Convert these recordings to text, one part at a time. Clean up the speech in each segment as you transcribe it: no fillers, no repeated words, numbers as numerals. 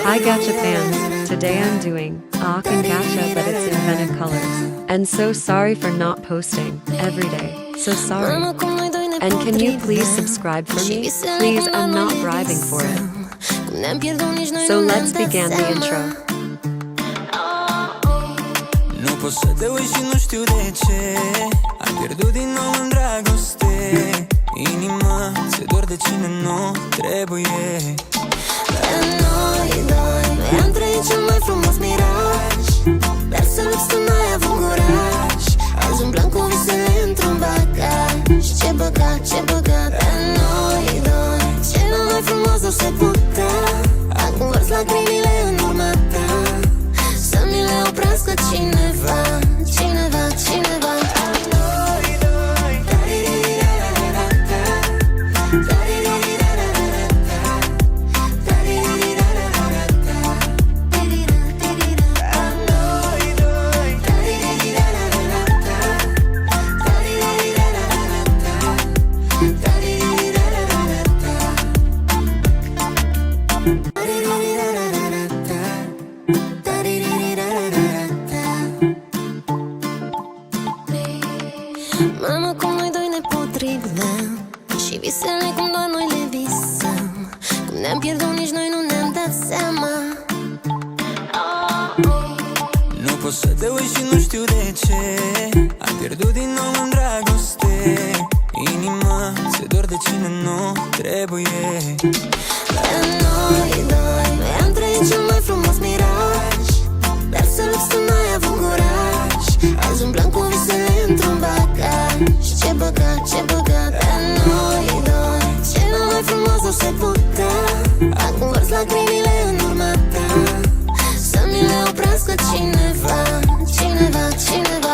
Hi Gacha fans, today I'm doing Ak and Gacha but it's in Vena colors. And so sorry for not posting every day. So sorry. And can you please subscribe for me? Please, I'm not bribing for it. So let's begin the intro. Nu pot să te uit și nu știu de ce. Am pierdut din nou în dragoste. Inima se dor de cine nu trebuie. Dar noi doi am trăit cel mai frumos miraj. Dar să lipsă n-ai avut curaj. Azi umblam cu visele într-un bagaj. Ce băgat, ce băgat. Dar noi doi cel mai frumos nu se putea. Acum vărs lacrimile în urma ta. Să mi le oprească cineva, cineva, cineva. Mamă, cum noi doi ne potrivim și visele cum doar noi le visăm. Cum ne-am pierdut, nici noi nu ne-am dat seama. Nu pot să te uit și nu știu de ce. Am pierdut din nou în dragoste. Inima se dor de cine nu trebuie. Dar noi doi am trăit cel mai frumos miraj. Dar să lipsă n-ai avut curaj. Azi umblam cu visele într-un bagaj. Ce băgat, ce băgat. Dar noi doi cel mai frumos nu se putea. Acum vărs lacrimile în urma ta. Să mi le oprească cineva, cineva, cineva.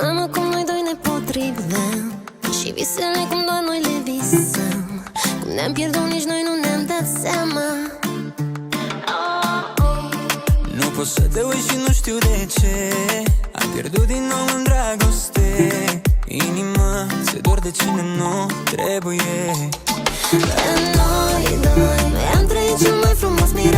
Mamă, cum noi doi ne potrivim și visele cum doar noi le visăm. Cum ne-am pierdut, nici noi nu ne-am dat seama. Nu pot să te uit și nu știu de ce. Am pierdut din nou în dragoste. Inima se dor de cine nu trebuie. Dar noi doi am trăit cel mai frumos miraj.